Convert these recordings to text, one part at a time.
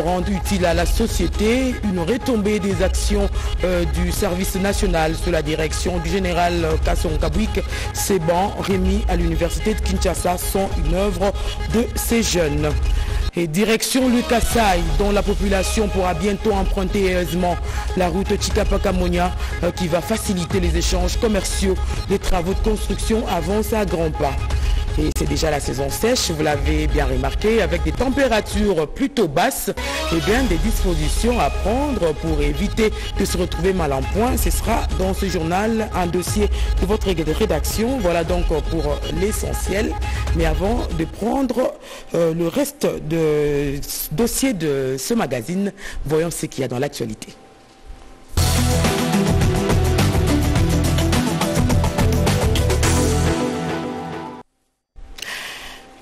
rendre utile à la société. Une retombée des actions du service national sous la direction du général Kasson Kabwik. Ces bancs remis à l'université de Kinshasa sont une œuvre de ces jeunes. Et direction le Kasaï, dont la population pourra bientôt emprunter aisément la route Chikapa-Kamonia qui va faciliter les échanges commerciaux. Les travaux de construction avancent à grands pas. Et c'est déjà la saison sèche, vous l'avez bien remarqué, avec des températures plutôt basses, et bien des dispositions à prendre pour éviter de se retrouver mal en point. Ce sera dans ce journal un dossier de votre rédaction. Voilà donc pour l'essentiel. Mais avant de prendre le reste de dossier de ce magazine, voyons ce qu'il y a dans l'actualité.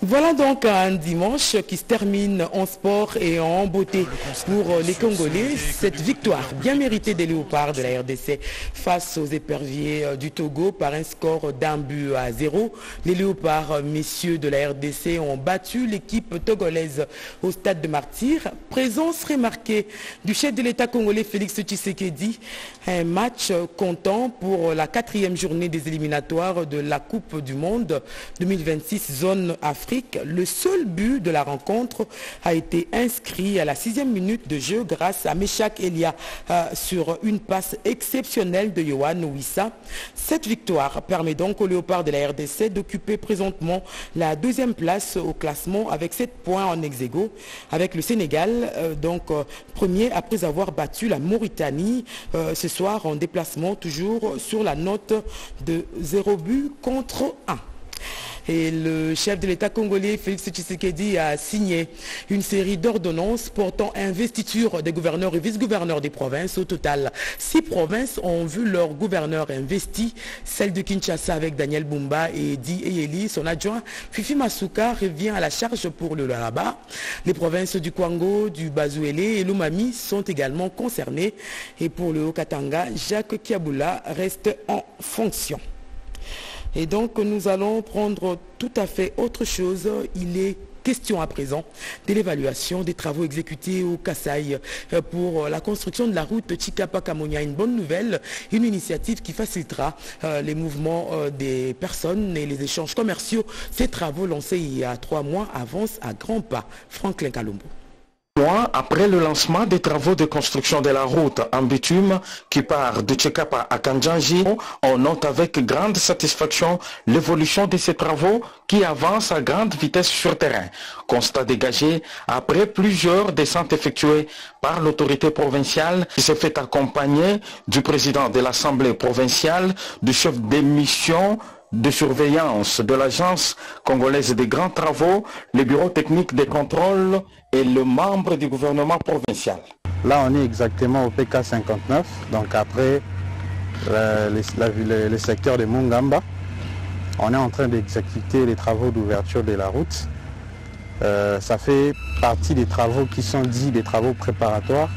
Voilà donc un dimanche qui se termine en sport et en beauté pour les Congolais. Cette victoire bien méritée des Léopards de la RDC face aux éperviers du Togo par un score d'1-0. Les Léopards, messieurs de la RDC, ont battu l'équipe togolaise au stade de Martyr. Présence remarquée du chef de l'État congolais Félix Tshisekedi. Un match comptant pour la 4e journée des éliminatoires de la Coupe du Monde 2026 zone Afrique. Le seul but de la rencontre a été inscrit à la 6e minute de jeu grâce à Meshak Elia sur une passe exceptionnelle de Yohan Wissa. Cette victoire permet donc aux Léopards de la RDC d'occuper présentement la 2e place au classement avec 7 points en ex-aequo avec le Sénégal, premier après avoir battu la Mauritanie ce soir en déplacement, toujours sur la note de 0 but contre 1. Et le chef de l'État congolais, Félix Tshisekedi, a signé une série d'ordonnances portant investiture des gouverneurs et vice-gouverneurs des provinces. Au total, 6 provinces ont vu leur gouverneur investi. Celle de Kinshasa avec Daniel Bumba et Di Eyeli, son adjoint. Fifi Masuka revient à la charge pour le Laraba. Les provinces du Kwango, du Bazouélé et l'Umami sont également concernées. Et pour le Haut-Katanga, Jacques Kiaboula reste en fonction. Et donc nous allons prendre tout à fait autre chose. Il est question à présent de l'évaluation des travaux exécutés au Kasaï pour la construction de la route Chikapa-Kamonia. Une bonne nouvelle, une initiative qui facilitera les mouvements des personnes et les échanges commerciaux. Ces travaux lancés il y a 3 mois avancent à grands pas. Franklin Kalombo. Mois après le lancement des travaux de construction de la route en bitume qui part de Chikapa à Kanjanji, on note avec grande satisfaction l'évolution de ces travaux qui avancent à grande vitesse sur terrain. Constat dégagé après plusieurs descentes effectuées par l'autorité provinciale qui s'est fait accompagner du président de l'Assemblée provinciale, du chef des missions de surveillance de l'Agence congolaise des grands travaux, le bureau technique de contrôle et le membre du gouvernement provincial. Là, on est exactement au PK 59, donc après le secteur de Mungamba. On est en train d'exécuter les travaux d'ouverture de la route. Ça fait partie des travaux qui sont dits des travaux préparatoires.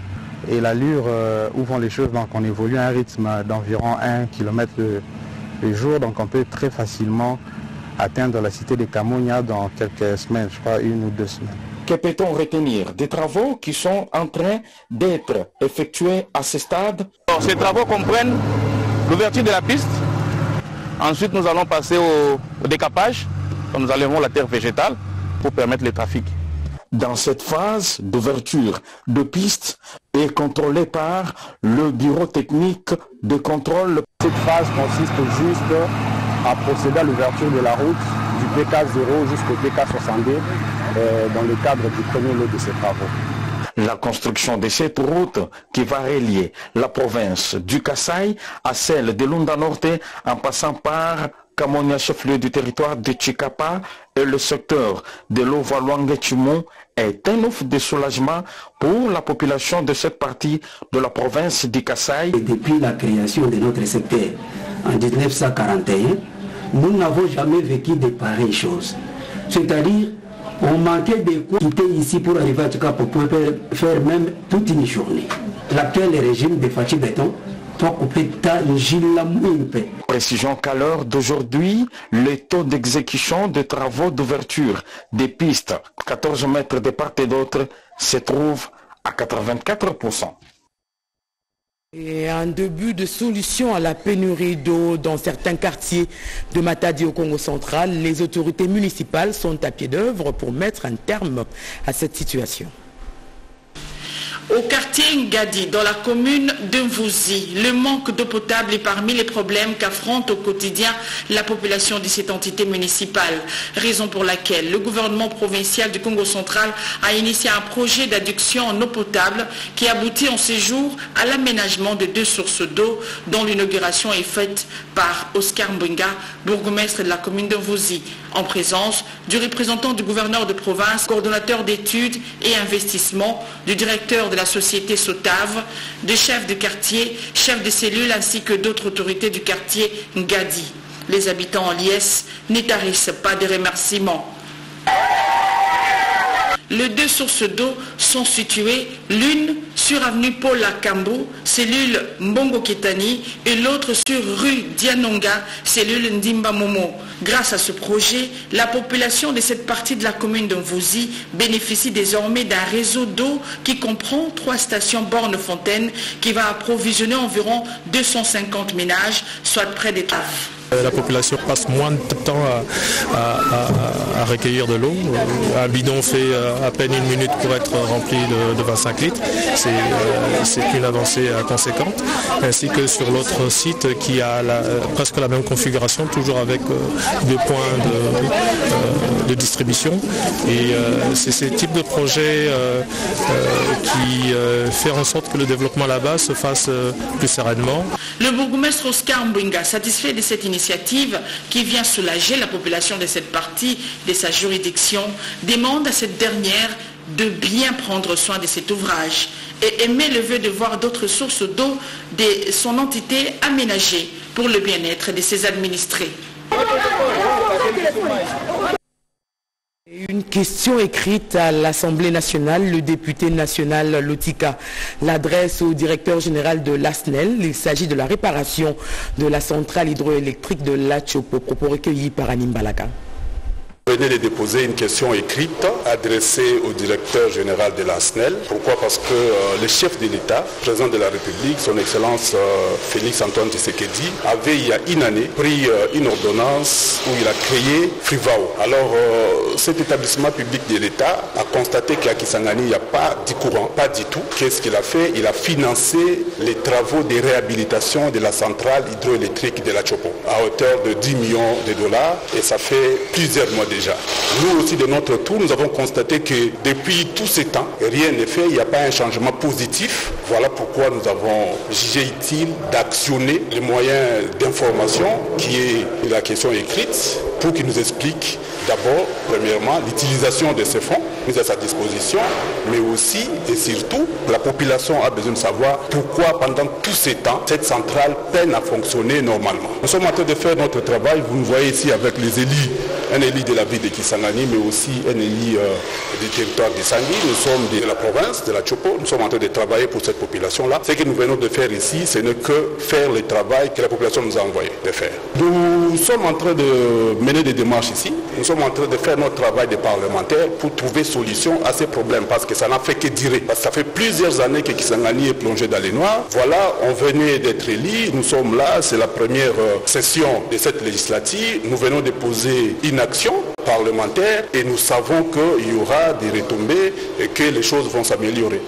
Et l'allure où vont les choses, donc on évolue à un rythme d'environ 1 km le jour, donc on peut très facilement atteindre la cité de Kamonia dans quelques semaines, je crois 1 ou 2 semaines. Que peut-on retenir des travaux qui sont en train d'être effectués à ce stade? Ces travaux comprennent l'ouverture de la piste. Ensuite, nous allons passer au décapage. Nous enlèverons la terre végétale pour permettre le trafic. Dans cette phase d'ouverture de piste est contrôlée par le bureau technique de contrôle. Cette phase consiste juste à procéder à l'ouverture de la route du PK0 jusqu'au PK62 dans le cadre du premier lot de ces travaux. La construction de cette route qui va relier la province du Kasaï à celle de Lunda Norte en passant par Kamonia, chef-lieu du territoire de Chikapa et le secteur de l'Ovaluangue-Chimon est un offre de soulagement pour la population de cette partie de la province du Kasaï. Et depuis la création de notre secteur en 1941, nous n'avons jamais vécu de pareilles choses. C'est-à-dire, on manquait de quoi quitter ici pour arriver à Chikapa pour pouvoir faire même toute une journée. L'actuel régime de Fachi Béton. Précision qu'à l'heure d'aujourd'hui, le taux d'exécution des travaux d'ouverture des pistes, 14 mètres de part et d'autre, se trouve à 84%. Et un début de solution à la pénurie d'eau dans certains quartiers de Matadi au Congo central. Les autorités municipales sont à pied d'œuvre pour mettre un terme à cette situation. Au quartier Ngadi, dans la commune de Mvouzi, le manque d'eau potable est parmi les problèmes qu'affronte au quotidien la population de cette entité municipale. Raison pour laquelle le gouvernement provincial du Congo central a initié un projet d'adduction en eau potable qui aboutit en séjour à l'aménagement de 2 sources d'eau dont l'inauguration est faite par Oscar Mbunga, bourgmestre de la commune de Mvouzi, en présence du représentant du gouverneur de province, coordonnateur d'études et investissements, du directeur de la société Sotave, des chefs de quartier, chefs de cellule ainsi que d'autres autorités du quartier Ngadi. Les habitants en liesse n'y tarissent pas de remerciements. Les 2 sources d'eau sont situées, l'une sur avenue Paul Akambu, cellule Mbongo Ketani, et l'autre sur rue Dianonga, cellule Ndimba Momo. Grâce à ce projet, la population de cette partie de la commune de Mvouzi bénéficie désormais d'un réseau d'eau qui comprend 3 stations bornes-fontaines qui va approvisionner environ 250 ménages, soit près des 3. La population passe moins de temps à recueillir de l'eau. Un bidon fait à peine 1 minute pour être rempli de 25 litres. C'est une avancée conséquente. Ainsi que sur l'autre site qui a presque la même configuration, toujours avec 2 points de distribution. Et c'est ce type de projet qui fait en sorte que le développement là-bas se fasse plus sereinement. Le bourgmestre Oscar Mbunga, satisfait de cette initiative qui vient soulager la population de cette partie de sa juridiction, demande à cette dernière de bien prendre soin de cet ouvrage et émet le vœu de voir d'autres sources d'eau de son entité aménagées pour le bien-être de ses administrés. Une question écrite à l'Assemblée nationale, le député national Lotika l'adresse au directeur général de l'ASNEL. Il s'agit de la réparation de la centrale hydroélectrique de La Chopo, propos recueillis par Anim Balaka. Vous venez de déposer une question écrite adressée au directeur général de l'ASNEL. Pourquoi? Parce que le chef de l'État, président de la République, son Excellence Félix Antoine Tshisekedi, avait il y a 1 année pris une ordonnance où il a créé Frivao. Alors cet établissement public de l'État a constaté qu'à Kisangani, il n'y a pas de courant, pas du tout. Qu'est-ce qu'il a fait? Il a financé les travaux de réhabilitation de la centrale hydroélectrique de La Chopo à hauteur de 10 millions de dollars et ça fait plusieurs mois déjà. Nous aussi de notre tour, nous avons constaté que depuis tous ces temps, rien n'est fait, il n'y a pas un changement positif. Voilà pourquoi nous avons jugé utile d'actionner les moyens d'information qui est la question écrite pour qu'il nous explique d'abord, premièrement, l'utilisation de ces fonds mis à sa disposition, mais aussi et surtout, la population a besoin de savoir pourquoi pendant tous ces temps, cette centrale peine à fonctionner normalement. Nous sommes en train de faire notre travail, vous nous voyez ici avec les élus, un élu de la ville de Kisangani, mais aussi un élu du territoire de Sangui. Nous sommes de la province, de La Chopo, nous sommes en train de travailler pour cette population-là. Ce que nous venons de faire ici, ce n'est que faire le travail que la population nous a envoyé de faire. Nous sommes en train de mener des démarches ici, nous sommes en train de faire notre travail de parlementaires pour trouver solution à ces problèmes, parce que ça n'a fait que durer. Parce que ça fait plusieurs années que Kisangani est plongé dans les noirs. Voilà, on venait d'être élus, nous sommes là, c'est la première session de cette législative. Nous venons de poser une action parlementaire et nous savons qu'il y aura des retombées et que les choses vont s'améliorer.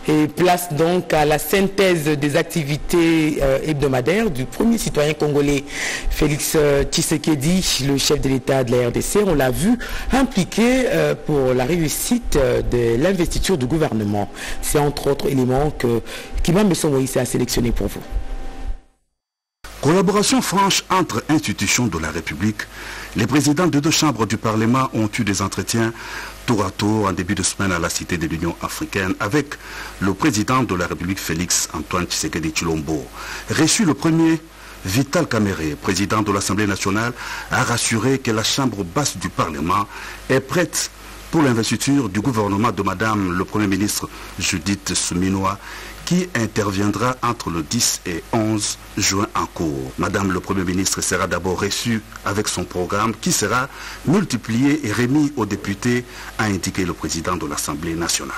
Et place donc à la synthèse des activités hebdomadaires du premier citoyen congolais Félix Tshisekedi, le chef de l'État de la RDC. On l'a vu impliqué pour la réussite de l'investiture du gouvernement. C'est entre autres éléments que Kimam Moïse a sélectionné pour vous. Collaboration franche entre institutions de la République. Les présidents de 2 chambres du Parlement ont eu des entretiens tour à tour en début de semaine à la Cité de l'Union africaine avec le président de la République Félix Antoine Tshisekedi Tshilombo. Reçu le premier, Vital Kamerhe, président de l'Assemblée nationale, a rassuré que la chambre basse du Parlement est prête pour l'investiture du gouvernement de Madame le Premier ministre Judith Suminwa, qui interviendra entre le 10 et 11 juin en cours. Madame le Premier ministre sera d'abord reçue avec son programme qui sera multiplié et remis aux députés, a indiqué le président de l'Assemblée nationale.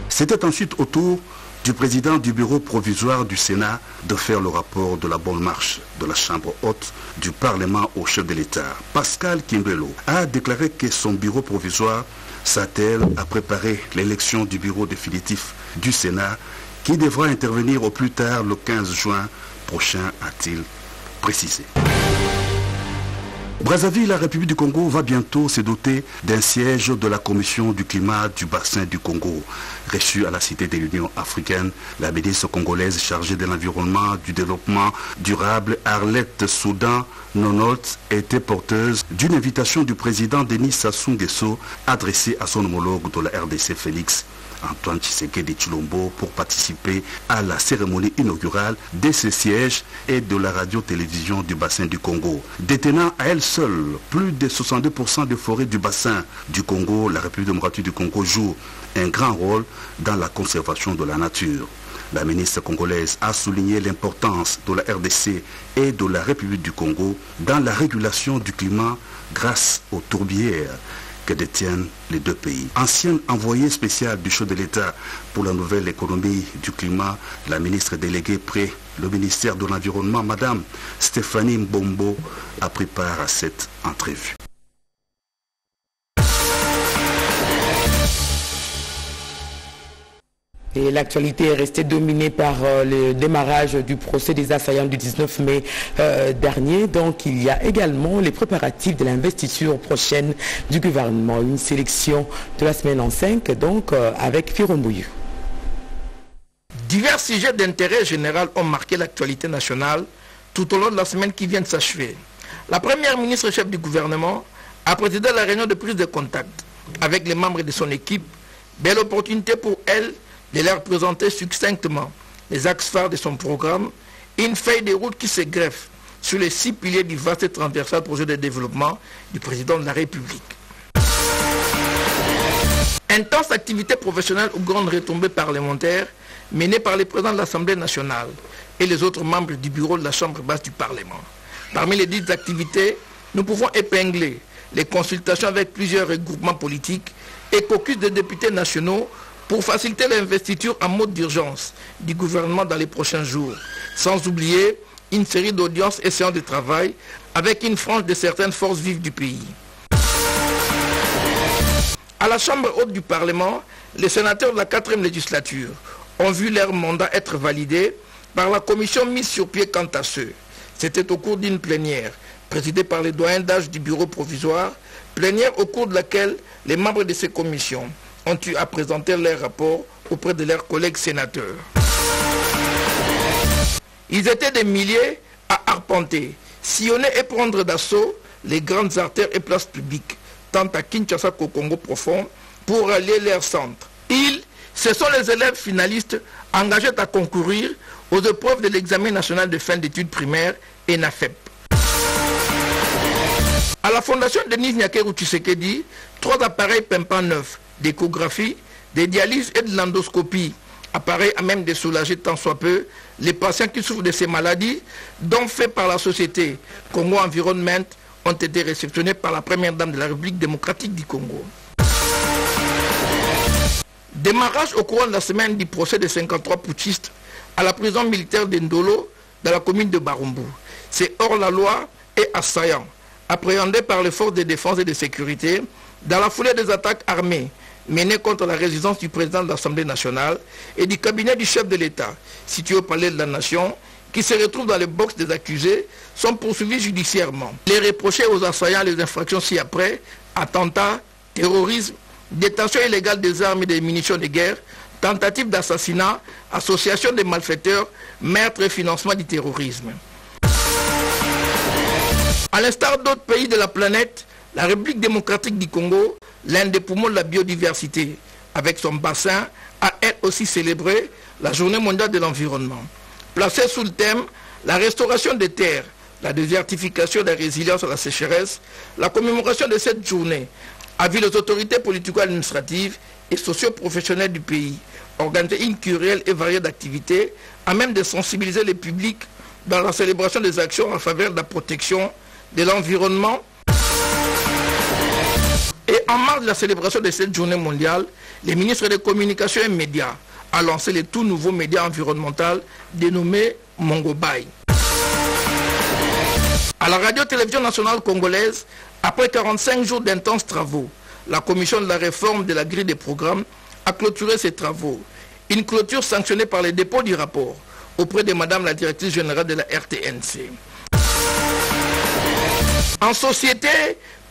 C'était ensuite au tour du président du bureau provisoire du Sénat de faire le rapport de la bonne marche de la Chambre haute du Parlement au chef de l'État. Pascal Kimbelo a déclaré que son bureau provisoire s'attelle à préparer l'élection du bureau définitif du Sénat qui devra intervenir au plus tard le 15 juin prochain, a-t-il précisé. Brazzaville, la République du Congo, va bientôt se doter d'un siège de la Commission du climat du bassin du Congo. Reçue à la Cité de l'Union africaine, la ministre congolaise chargée de l'environnement, du développement durable, Arlette Soudan Nonot, était porteuse d'une invitation du président Denis Sassou Nguesso adressée à son homologue de la RDC Félix Antoine Tshisekedi Tshilombo pour participer à la cérémonie inaugurale de ce siège et de la radio-télévision du bassin du Congo. Détenant à elle seule plus de 62% des forêts du bassin du Congo, la République démocratique du Congo joue un grand rôle dans la conservation de la nature. La ministre congolaise a souligné l'importance de la RDC et de la République du Congo dans la régulation du climat grâce aux tourbières que détiennent les deux pays. Ancienne envoyée spéciale du chef de l'État pour la nouvelle économie du climat, la ministre déléguée près le ministère de l'Environnement, Madame Stéphanie Mbombo, a pris part à cette entrevue. Et l'actualité est restée dominée par le démarrage du procès des assaillants du 19 mai dernier. Donc il y a également les préparatifs de l'investiture prochaine du gouvernement. Une sélection de la semaine en 5, donc avec Firombouyu. Divers sujets d'intérêt général ont marqué l'actualité nationale tout au long de la semaine qui vient de s'achever. La première ministre chef du gouvernement a présidé la réunion de prise de contact avec les membres de son équipe. Belle opportunité pour elle de leur présenter succinctement les axes phares de son programme, une feuille de route qui se greffe sur les 6 piliers du vaste et transversal projet de développement du président de la République. Intense activité professionnelle ou grande retombée parlementaire menée par les présidents de l'Assemblée nationale et les autres membres du bureau de la Chambre basse du Parlement. Parmi les dites activités, nous pouvons épingler les consultations avec plusieurs regroupements politiques et caucus de députés nationaux pour faciliter l'investiture en mode d'urgence du gouvernement dans les prochains jours, sans oublier une série d'audiences et séances de travail avec une frange de certaines forces vives du pays. À la Chambre haute du Parlement, les sénateurs de la 4e législature ont vu leur mandat être validé par la commission mise sur pied quant à ceux. C'était au cours d'une plénière présidée par les doyens d'âge du bureau provisoire, plénière au cours de laquelle les membres de ces commissions ont eu à présenter leurs rapports auprès de leurs collègues sénateurs. Ils étaient des milliers à arpenter, sillonner et prendre d'assaut les grandes artères et places publiques, tant à Kinshasa qu'au Congo profond, pour rallier leurs centres. Ce sont les élèves finalistes engagés à concourir aux épreuves de l'examen national de fin d'études primaires et NAFEP. À la fondation Denis Nyakeru Tshisekedi, 3 appareils pimpants neufs d'échographie, de dialyse et de l'endoscopie, appareils à même de soulager tant soit peu les patients qui souffrent de ces maladies, dont faits par la société Congo Environment, ont été réceptionnés par la première dame de la République démocratique du Congo. Démarrage au courant de la semaine du procès des 53 putschistes à la prison militaire de Ndolo dans la commune de Barumbu. C'est hors la loi et assaillant, appréhendé par les forces de défense et de sécurité dans la foulée des attaques armées menées contre la résidence du président de l'Assemblée nationale et du cabinet du chef de l'État, situé au palais de la Nation, qui se retrouvent dans le box des accusés, sont poursuivis judiciairement. Les reprochés aux assaillants les infractions ci-après, attentats, terrorisme, détention illégale des armes et des munitions de guerre, tentative d'assassinat, association des malfaiteurs, meurtre et financement du terrorisme. À l'instar d'autres pays de la planète, la République démocratique du Congo, l'un des poumons de la biodiversité, avec son bassin, a elle aussi célébré la Journée mondiale de l'environnement. Placée sous le thème « La restauration des terres, la désertification et la résilience à la sécheresse », la commémoration de cette journée a vu les autorités politico-administratives et socio-professionnelles du pays organiser une plurielle et variée d'activités à même de sensibiliser le public dans la célébration des actions en faveur de la protection de l'environnement. Et en marge de la célébration de cette journée mondiale, le ministre des Communications et Médias a lancé le tout nouveau média environnemental dénommé Mongobay. À la radio-télévision nationale congolaise, après 45 jours d'intenses travaux, la commission de la réforme de la grille des programmes a clôturé ses travaux. Une clôture sanctionnée par le dépôt du rapport auprès de Madame la directrice générale de la RTNC. En société,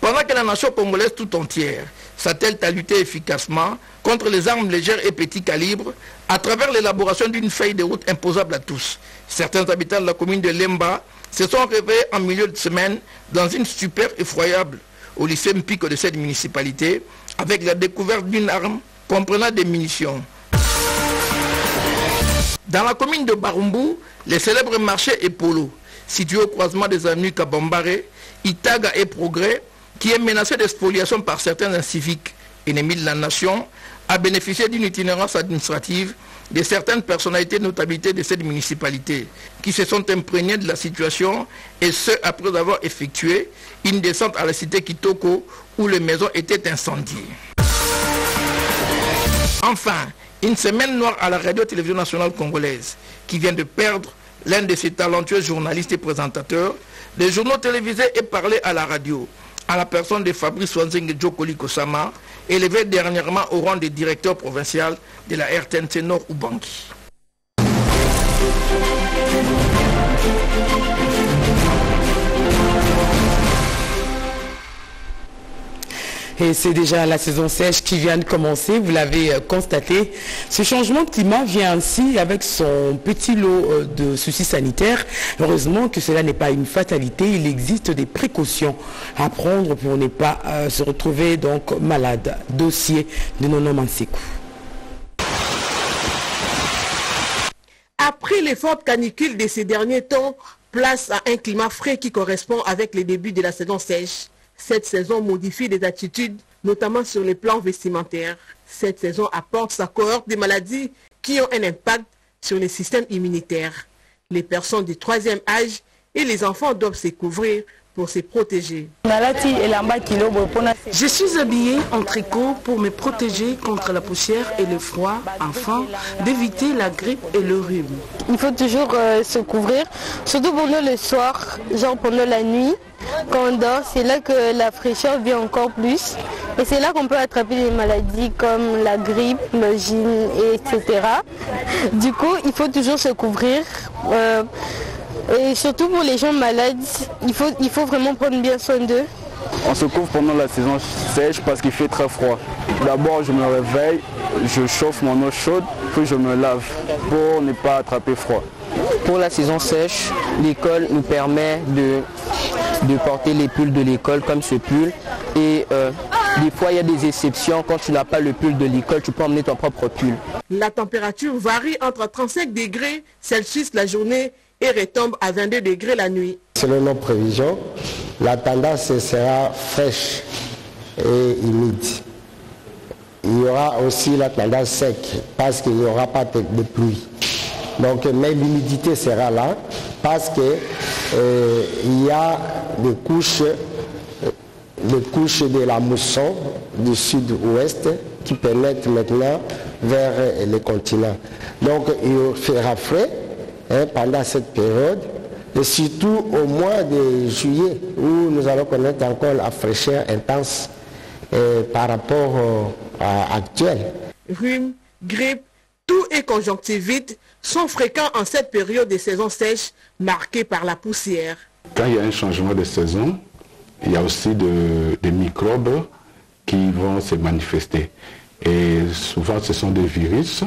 pendant que la nation congolaise tout entière s'attelle à lutter efficacement contre les armes légères et petits calibres à travers l'élaboration d'une feuille de route imposable à tous, certains habitants de la commune de Lemba se sont réveillés en milieu de semaine dans une stupeur effroyable au lycée Mpiko de cette municipalité avec la découverte d'une arme comprenant des munitions. Dans la commune de Barumbu, le célèbre marché Epolo, situé au croisement des avenues Kabambare, Itaga et Progrès, qui est menacé d'expoliation par certains inciviques ennemis de la nation, a bénéficié d'une itinérance administrative de certaines personnalités de notabilité de cette municipalité qui se sont imprégnées de la situation et ce après avoir effectué une descente à la cité Kitoko où les maisons étaient incendiées. Enfin, une semaine noire à la radio-télévision nationale congolaise qui vient de perdre l'un de ses talentueux journalistes et présentateurs des journaux télévisés et parlés à la radio, à la personne de Fabrice Wanzenge Djokoli Kosama, élevé dernièrement au rang de directeur provincial de la RTNC Nord Ubangi. Et c'est déjà la saison sèche qui vient de commencer, vous l'avez constaté. Ce changement de climat vient ainsi avec son petit lot de soucis sanitaires. Heureusement que cela n'est pas une fatalité, il existe des précautions à prendre pour ne pas se retrouver donc malade. Dossier de Nono Mansekou. Après les fortes canicules de ces derniers temps, place à un climat frais qui correspond avec les débuts de la saison sèche. Cette saison modifie les attitudes, notamment sur les plans vestimentaires. Cette saison apporte sa cohorte des maladies qui ont un impact sur le système immunitaire. Les personnes du 3e âge et les enfants doivent se couvrir pour se protéger. Je suis habillée en tricot pour me protéger contre la poussière et le froid, afin d'éviter la grippe et le rhume. Il faut toujours se couvrir, surtout pendant le soir, genre pendant la nuit. Quand on dort, c'est là que la fraîcheur vient encore plus. Et c'est là qu'on peut attraper des maladies comme la grippe, l'angine, etc. Du coup, il faut toujours se couvrir. Et surtout pour les gens malades, il faut vraiment prendre bien soin d'eux. On se couvre pendant la saison sèche parce qu'il fait très froid. D'abord, je me réveille, je chauffe mon eau chaude, puis je me lave pour ne pas attraper froid. Pour la saison sèche, l'école nous permet de porter les pulls de l'école comme ce pull. Et des fois, il y a des exceptions. Quand tu n'as pas le pull de l'école, tu peux emmener ton propre pull. La température varie entre 35 degrés Celsius la journée et retombe à 22 degrés la nuit. Selon nos prévisions, la tendance sera fraîche et humide. Il y aura aussi la tendance sec parce qu'il n'y aura pas de pluie. Donc, mais l'humidité sera là parce que il y a des couches de la mousson du sud-ouest qui pénètrent maintenant vers les continents. Donc, il fera frais pendant cette période, et surtout au mois de juillet où nous allons connaître encore la fraîcheur intense par rapport à actuel. Rhume, grippe, toux et conjonctivite sont fréquents en cette période de saison sèche marquée par la poussière. Quand il y a un changement de saison, il y a aussi des microbes qui vont se manifester. Et souvent, ce sont des virus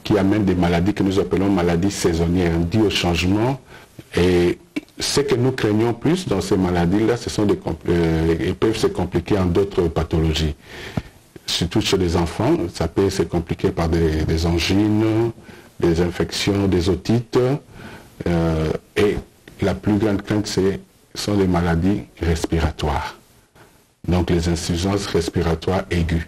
qui amènent des maladies que nous appelons maladies saisonnières, dues au changement. Et ce que nous craignons plus dans ces maladies-là, elles peuvent se compliquer en d'autres pathologies. Surtout chez les enfants, ça peut se compliquer par des angines, des infections, des otites. Et la plus grande crainte, sont les maladies respiratoires. Donc les insuffisances respiratoires aiguës.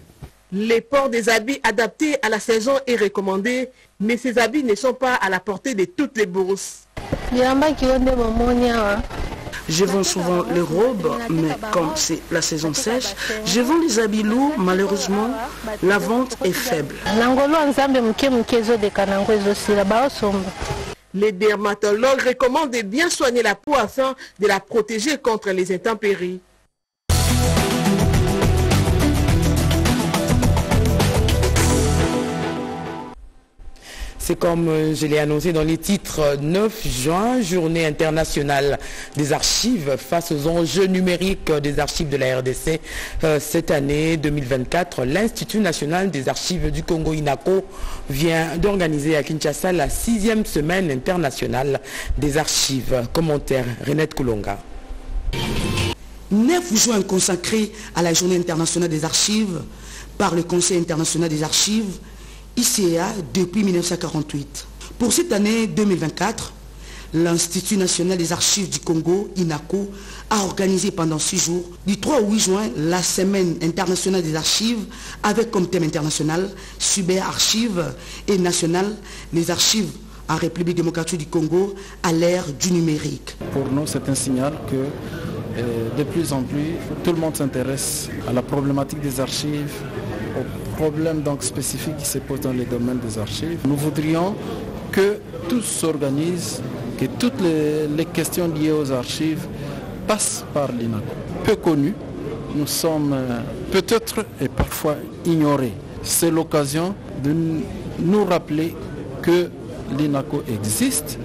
Les ports des habits adaptés à la saison est recommandé, mais ces habits ne sont pas à la portée de toutes les bourses. Je vends souvent les robes, mais comme c'est la saison sèche, je vends les habits lourds. Malheureusement, la vente est faible. Les dermatologues recommandent de bien soigner la peau afin de la protéger contre les intempéries. C'est comme je l'ai annoncé dans les titres, 9 juin, journée internationale des archives face aux enjeux numériques des archives de la RDC. Cette année 2024, l'Institut national des archives du Congo, INACO, vient d'organiser à Kinshasa la 6e semaine internationale des archives. Commentaire, Renette Koulonga. 9 juin consacré à la journée internationale des archives par le Conseil international des archives, ICA depuis 1948. Pour cette année 2024, l'Institut national des archives du Congo, INACO, a organisé pendant 6 jours, du 3 au 8 juin, la semaine internationale des archives, avec comme thème international, cyberarchives et national, les archives en République démocratique du Congo à l'ère du numérique. Pour nous, c'est un signal que de plus en plus, tout le monde s'intéresse à la problématique des archives, aux problèmes donc spécifiques qui se posent dans les domaines des archives. Nous voudrions que tout s'organise, que toutes les questions liées aux archives passent par l'INACO. Peu connus, nous sommes peut-être et parfois ignorés. C'est l'occasion de nous rappeler que l'INACO existe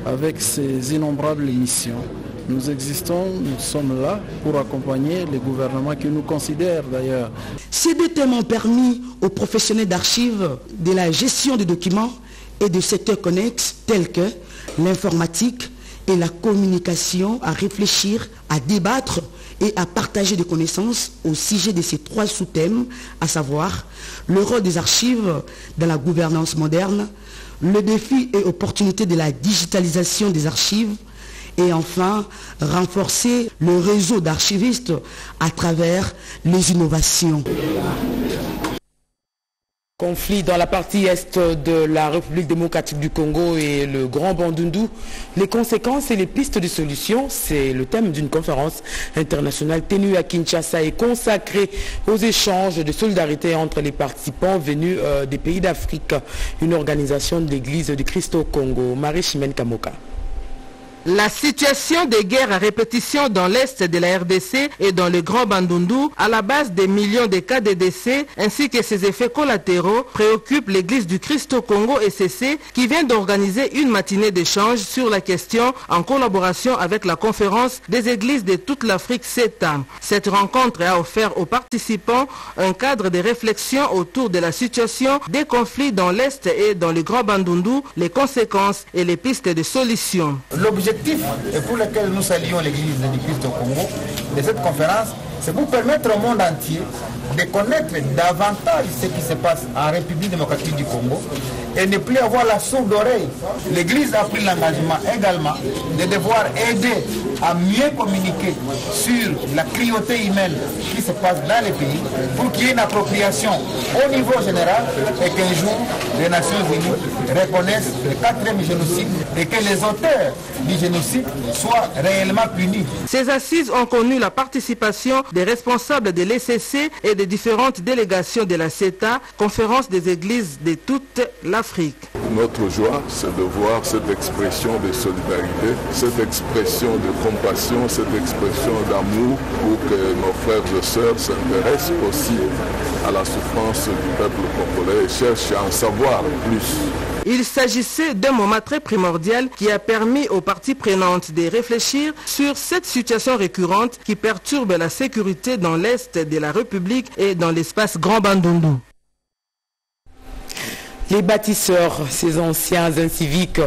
avec ses innombrables missions. Nous existons, nous sommes là pour accompagner les gouvernements qui nous considèrent d'ailleurs. Ces deux thèmes ont permis aux professionnels d'archives de la gestion des documents et de secteurs connexes tels que l'informatique et la communication à réfléchir, à débattre et à partager des connaissances au sujet de ces 3 sous-thèmes, à savoir le rôle des archives dans la gouvernance moderne, le défi et opportunité de la digitalisation des archives, et enfin, renforcer le réseau d'archivistes à travers les innovations. Conflit dans la partie est de la République démocratique du Congo et le Grand Bandundu. Les conséquences et les pistes de solutions, c'est le thème d'une conférence internationale tenue à Kinshasa et consacrée aux échanges de solidarité entre les participants venus des pays d'Afrique. Une organisation de l'Église du Christ au Congo. Marie-Chimène Kamoka. La situation de guerre à répétition dans l'est de la RDC et dans le Grand Bandundu, à la base des millions de cas de décès ainsi que ses effets collatéraux, préoccupe l'Église du Christ au Congo ECC qui vient d'organiser une matinée d'échange sur la question en collaboration avec la conférence des églises de toute l'Afrique CETA. Cette rencontre a offert aux participants un cadre de réflexion autour de la situation des conflits dans l'est et dans le Grand Bandundu, les conséquences et les pistes de solutions. L'objectif et pour lequel nous saluons l'Église du Christ au Congo de cette conférence, c'est pour permettre au monde entier de connaître davantage ce qui se passe en République démocratique du Congo et ne plus avoir la sourde oreille. L'Église a pris l'engagement également de devoir aider à mieux communiquer sur la cruauté humaine qui se passe dans les pays pour qu'il y ait une appropriation au niveau général et qu'un jour les Nations Unies reconnaissent le 4e génocide et que les auteurs du génocide soient réellement punis. Ces assises ont connu la participation des responsables de l'ECC et des différentes délégations de la CETA, conférence des églises de toute l'Afrique. Notre joie, c'est de voir cette expression de solidarité, cette expression de compassion, cette expression d'amour pour que nos frères et sœurs s'intéressent aussi à la souffrance du peuple congolais et cherchent à en savoir plus. Il s'agissait d'un moment très primordial qui a permis aux parties prenantes de réfléchir sur cette situation récurrente qui perturbe la sécurité dans l'est de la République et dans l'espace Grand Bandundu. Les bâtisseurs, ces anciens inciviques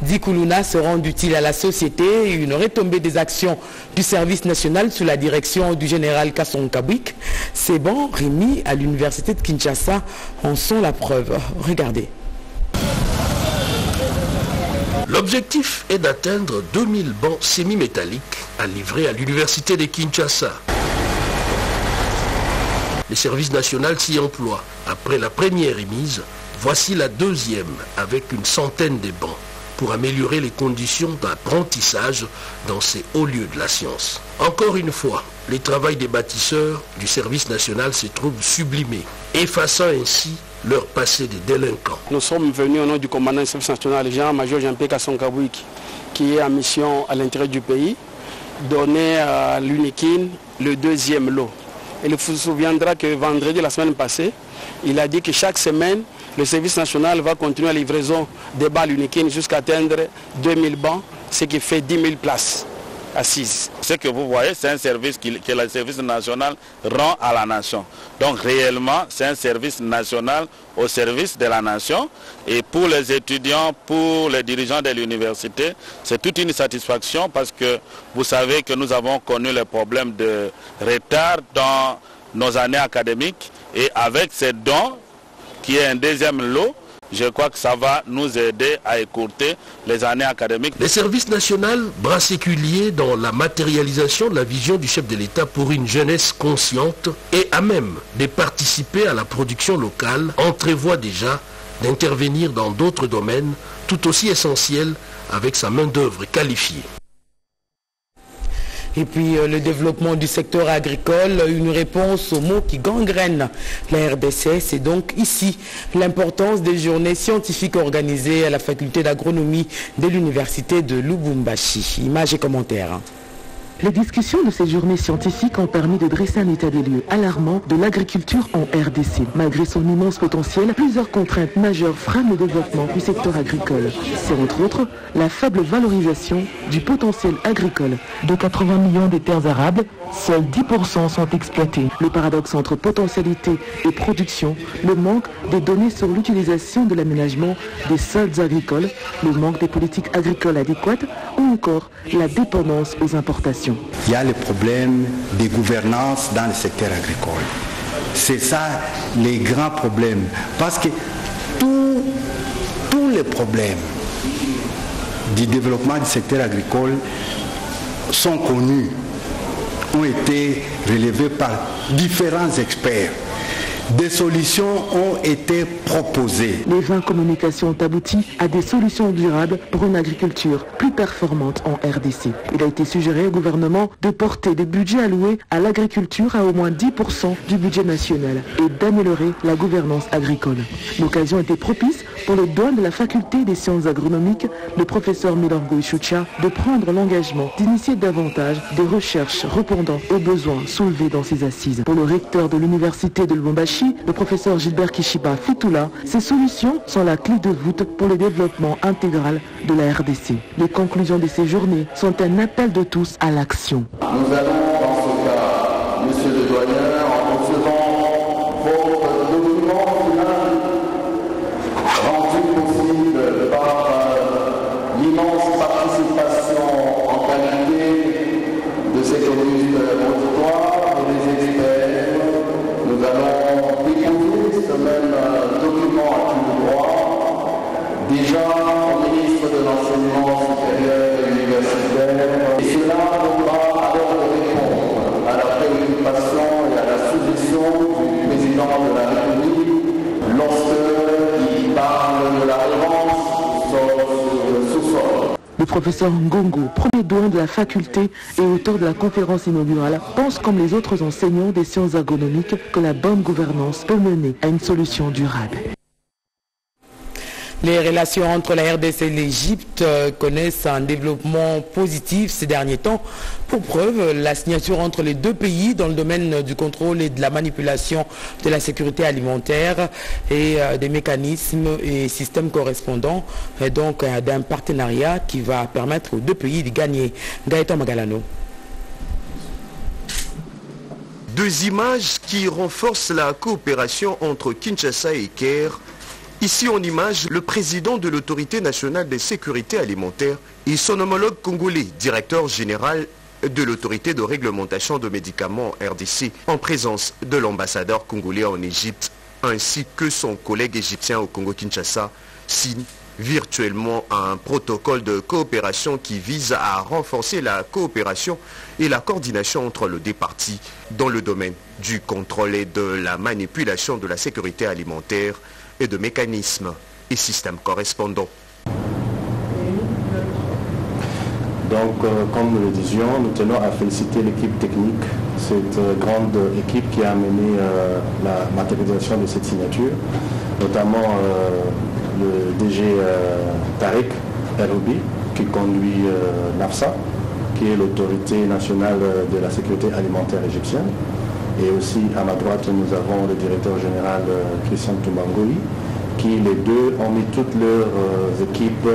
d'Ikuluna se rendent utiles à la société. Une retombée des actions du service national sous la direction du général Kasson Kabwik. Ces bancs remis à l'université de Kinshasa en sont la preuve. Regardez. L'objectif est d'atteindre 2000 bancs semi-métalliques à livrer à l'université de Kinshasa. Le service national s'y emploie. Après la première remise, voici la deuxième avec une centaine de bancs pour améliorer les conditions d'apprentissage dans ces hauts lieux de la science. Encore une fois, le travail des bâtisseurs du service national se trouve sublimé, effaçant ainsi leur passé de délinquants. Nous sommes venus au nom du commandant du service national, le général-major Jean-Pierre Kassongabouik, qui est en mission à l'intérieur du pays, donner à l'UNIKIN le deuxième lot. Il vous souviendra que vendredi, la semaine passée, il a dit que chaque semaine, le service national va continuer la livraison des balles UNIKIN jusqu'à atteindre 2000 bancs, ce qui fait 10 000 places assises. Ce que vous voyez, c'est un service que le service national rend à la nation. Donc réellement, c'est un service national au service de la nation. Et pour les étudiants, pour les dirigeants de l'université, c'est toute une satisfaction parce que vous savez que nous avons connu les problèmes de retard dans nos années académiques. Et avec ces dons, qui est un deuxième lot, je crois que ça va nous aider à écourter les années académiques. Le service national, bras séculier dans la matérialisation de la vision du chef de l'État pour une jeunesse consciente et à même de participer à la production locale, entrevoit déjà d'intervenir dans d'autres domaines tout aussi essentiels avec sa main-d'œuvre qualifiée. Et puis le développement du secteur agricole, une réponse aux maux qui gangrènent la RDC. C'est donc ici l'importance des journées scientifiques organisées à la faculté d'agronomie de l'université de Lubumbashi. Images et commentaires. Les discussions de ces journées scientifiques ont permis de dresser un état des lieux alarmant de l'agriculture en RDC. Malgré son immense potentiel, plusieurs contraintes majeures freinent le développement du secteur agricole. C'est entre autres la faible valorisation du potentiel agricole. De 80 millions de terres arables, seuls 10% sont exploités. Le paradoxe entre potentialité et production, le manque des données sur l'utilisation de l'aménagement des sols agricoles, le manque des politiques agricoles adéquates ou encore la dépendance aux importations. Il y a le problème des gouvernances dans le secteur agricole. C'est ça les grands problèmes. Parce que tous les problèmes du développement du secteur agricole sont connus, ont été relevés par différents experts. Des solutions ont été proposées. Les 20 communications ont abouti à des solutions durables pour une agriculture plus performante en RDC. Il a été suggéré au gouvernement de porter des budgets alloués à l'agriculture à au moins 10% du budget national et d'améliorer la gouvernance agricole. L'occasion était propice pour le doyen de la faculté des sciences agronomiques, le professeur Milorgo Ishucha, de prendre l'engagement d'initier davantage des recherches répondant aux besoins soulevés dans ces assises. Pour le recteur de l'université de Lubumbashi, le professeur Gilbert Kishiba Fitula, ces solutions sont la clé de voûte pour le développement intégral de la RDC. Les conclusions de ces journées sont un appel de tous à l'action. Nous allons, dans ce cas, monsieur le doyen, en recevant votre document final, rendu possible par l'immense participation en qualité de cette auguste auditoire et des experts. Nous allons découvrir ce même document à tout droit, déjà au ministre de l'Enseignement supérieur et universitaire. Et cela devra alors répondre à la préoccupation et à la suggestion du président de la République lorsqu'il parle de la revanche sur le sous-sol. Le professeur Ngongo, premier doyen de la faculté et auteur de la conférence inaugurale, pense comme les autres enseignants des sciences agronomiques que la bonne gouvernance peut mener à une solution durable. Les relations entre la RDC et l'Égypte connaissent un développement positif ces derniers temps. Pour preuve, la signature entre les deux pays dans le domaine du contrôle et de la manipulation de la sécurité alimentaire et des mécanismes et systèmes correspondants, et donc d'un partenariat qui va permettre aux deux pays de gagner. Gaëtan Magalano. Deux images qui renforcent la coopération entre Kinshasa et Caire. Ici en image, le président de l'autorité nationale de sécurité alimentaire et son homologue congolais, directeur général de l'autorité de réglementation de médicaments RDC, en présence de l'ambassadeur congolais en Égypte, ainsi que son collègue égyptien au Congo-Kinshasa, signent virtuellement un protocole de coopération qui vise à renforcer la coopération et la coordination entre les deux parties dans le domaine du contrôle et de la manipulation de la sécurité alimentaire et de mécanismes et systèmes correspondants. Donc, comme nous le disions, nous tenons à féliciter l'équipe technique, cette grande équipe qui a amené la matérialisation de cette signature, notamment le DG Tarek Eroubi, qui conduit l'AFSA, qui est l'autorité nationale de la sécurité alimentaire égyptienne. Et aussi, à ma droite, nous avons le directeur général Christian Toumangoui, qui les deux ont mis toutes leurs équipes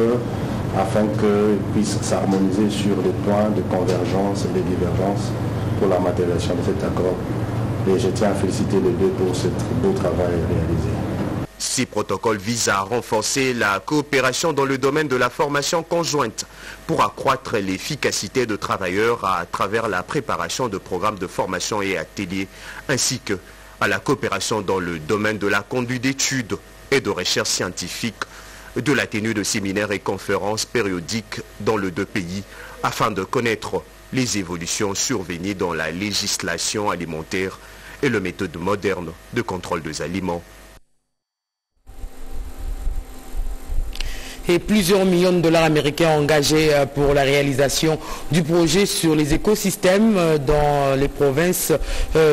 afin qu'ils puissent s'harmoniser sur les points de convergence et de divergence pour la matérialisation de cet accord. Et je tiens à féliciter les deux pour ce beau travail réalisé. Ces protocoles visent à renforcer la coopération dans le domaine de la formation conjointe pour accroître l'efficacité de travailleurs à travers la préparation de programmes de formation et ateliers, ainsi que à la coopération dans le domaine de la conduite d'études et de recherche scientifique, de la tenue de séminaires et conférences périodiques dans les deux pays, afin de connaître les évolutions survenues dans la législation alimentaire et les méthodes modernes de contrôle des aliments. Et plusieurs millions de dollars américains engagés pour la réalisation du projet sur les écosystèmes dans les provinces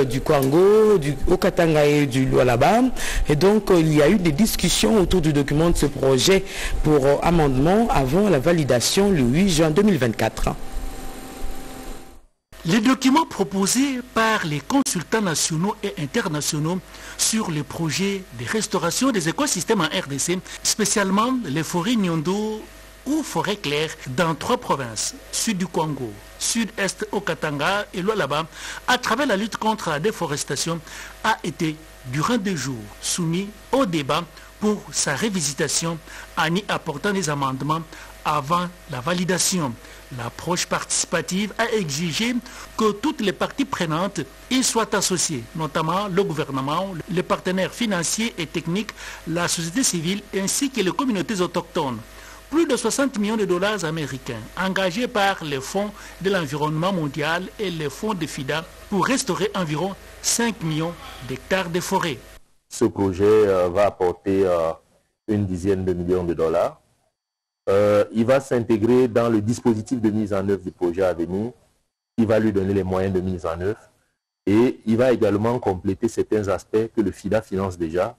du Kwango, du Haut-Katanga et du Lualaba. Et donc, il y a eu des discussions autour du document de ce projet pour amendement avant la validation le 8 juin 2024. Les documents proposés par les consultants nationaux et internationaux sur les projets de restauration des écosystèmes en RDC, spécialement les forêts Nyondo ou forêts claires dans 3 provinces, sud du Congo, sud-est au Katanga et Lualaba, à travers la lutte contre la déforestation, a été, durant 2 jours, soumis au débat pour sa révisitation en y apportant des amendements avant la validation. L'approche participative a exigé que toutes les parties prenantes y soient associées, notamment le gouvernement, les partenaires financiers et techniques, la société civile ainsi que les communautés autochtones. Plus de 60 millions de dollars américains engagés par les fonds de l'environnement mondial et les fonds de FIDA pour restaurer environ 5 millions d'hectares de forêts. Ce projet va apporter une dizaine de millions de dollars. Il va s'intégrer dans le dispositif de mise en œuvre du projet à venir, qui va lui donner les moyens de mise en œuvre, et il va également compléter certains aspects que le FIDA finance déjà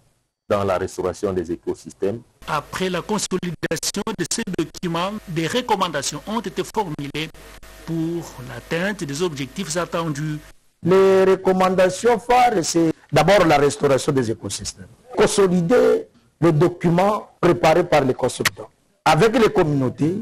dans la restauration des écosystèmes. Après la consolidation de ces documents, des recommandations ont été formulées pour l'atteinte des objectifs attendus. Les recommandations phares, c'est d'abord la restauration des écosystèmes. Consolider le document préparé par les consultants. Avec les communautés,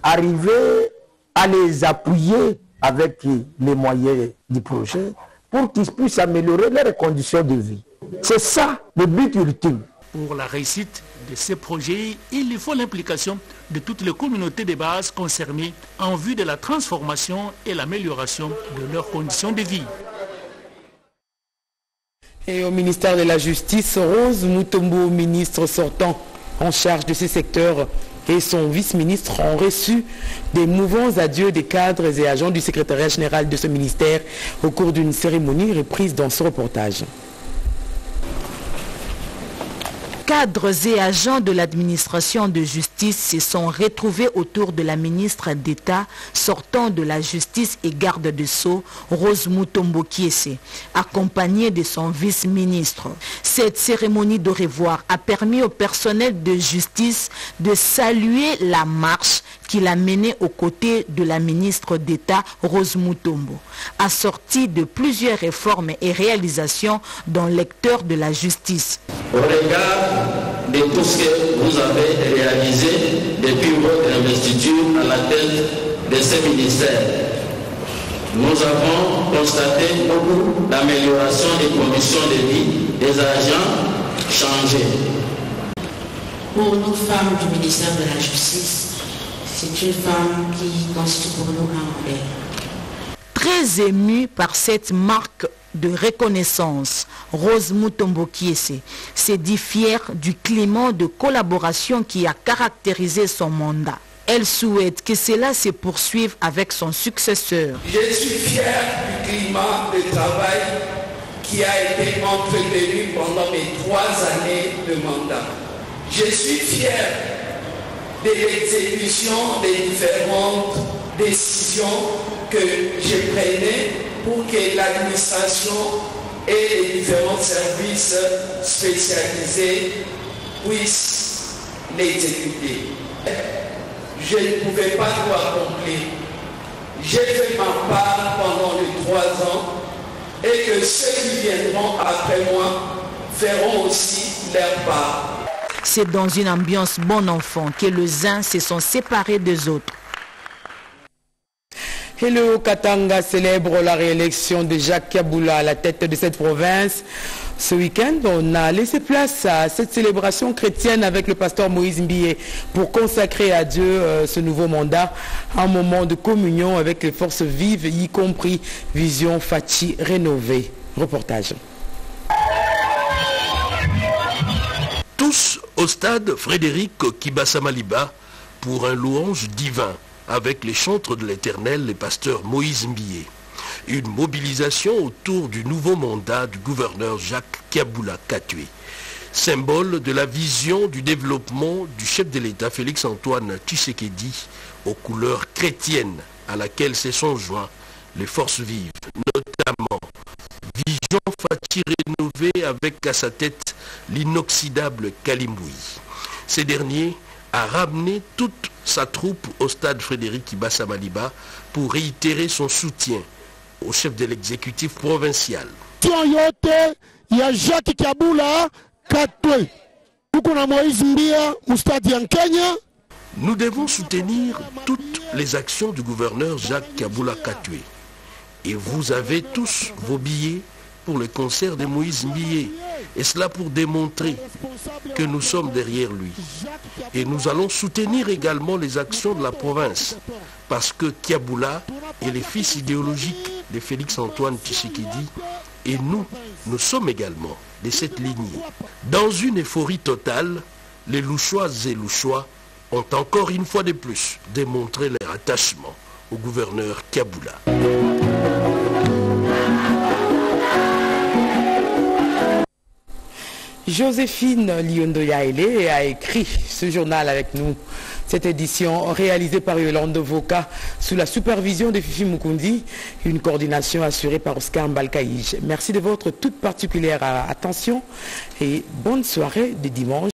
arriver à les appuyer avec les moyens du projet pour qu'ils puissent améliorer leurs conditions de vie. C'est ça le but ultime. Pour la réussite de ces projets, il faut l'implication de toutes les communautés de base concernées en vue de la transformation et l'amélioration de leurs conditions de vie. Et au ministère de la Justice, Rose Mutombo, ministre sortant en charge de ces secteurs, et son vice-ministre ont reçu des mouvants adieux des cadres et agents du secrétariat général de ce ministère au cours d'une cérémonie reprise dans ce reportage. Cadres et agents de l'administration de justice se sont retrouvés autour de la ministre d'État sortant de la justice et garde de Sceaux, Rose Mutombo Kiese, accompagnée de son vice-ministre. Cette cérémonie de revoir a permis au personnel de justice de saluer la marche qu'il a menée aux côtés de la ministre d'État, Rose Mutombo, assortie de plusieurs réformes et réalisations dans le secteur de la justice. Au regard de tout ce que vous avez réalisé depuis votre investiture à la tête de ce ministère, nous avons constaté beaucoup d'amélioration des conditions de vie des agents changés. Pour nous, femmes du ministère de la Justice, c'est une femme qui constitue pour nous un modèle. Très ému par cette marque de reconnaissance. Rose Mutomboki s'est dit fière du climat de collaboration qui a caractérisé son mandat. Elle souhaite que cela se poursuive avec son successeur. Je suis fier du climat de travail qui a été entretenu pendant mes 3 années de mandat. Je suis fier de l'exécution des différentes décisions que je prenais pour que l'administration et les différents services spécialisés puissent l'exécuter. Je ne pouvais pas tout accomplir. J'ai fait ma part pendant les 3 ans et que ceux qui viendront après moi feront aussi leur part. C'est dans une ambiance bon enfant que les uns se sont séparés des autres. Et le Haut-Katanga célèbre la réélection de Jacques Kaboula à la tête de cette province. Ce week-end, on a laissé place à cette célébration chrétienne avec le pasteur Moïse Mbié pour consacrer à Dieu ce nouveau mandat, un moment de communion avec les forces vives, y compris Vision Fachi rénovée. Reportage. Tous au stade Frédéric Kibasa-Maliba pour un louange divin avec les chantres de l'Éternel, les pasteurs Moïse Mbié. Une mobilisation autour du nouveau mandat du gouverneur Jacques Kaboula Katoué. Symbole de la vision du développement du chef de l'État Félix-Antoine Tshisekedi aux couleurs chrétiennes à laquelle se sont joints les forces vives, notamment Vision Fachi rénovée avec à sa tête l'inoxydable Kalimboui. Ces derniers a ramené toute sa troupe au stade Frédéric Kibasa-Maliba pour réitérer son soutien au chef de l'exécutif provincial. Il y a Jacques Kaboula Katoué. Nous devons soutenir toutes les actions du gouverneur Jacques Kaboula Katoué. Et vous avez tous vos billets pour le concert de Moïse Mbié. Et cela pour démontrer que nous sommes derrière lui. Et nous allons soutenir également les actions de la province. Parce que Kaboula est le fils idéologique de Félix-Antoine Tshisekedi. Et nous sommes également de cette lignée. Dans une euphorie totale, les Louchoises et Louchois ont encore une fois de plus démontré leur attachement au gouverneur Kaboula. Joséphine Liondoyaele a écrit ce journal avec nous. Cette édition réalisée par Yolande Voka sous la supervision de Fifi Mukundi, une coordination assurée par Oscar Mbalkaïj. Merci de votre toute particulière attention et bonne soirée de dimanche.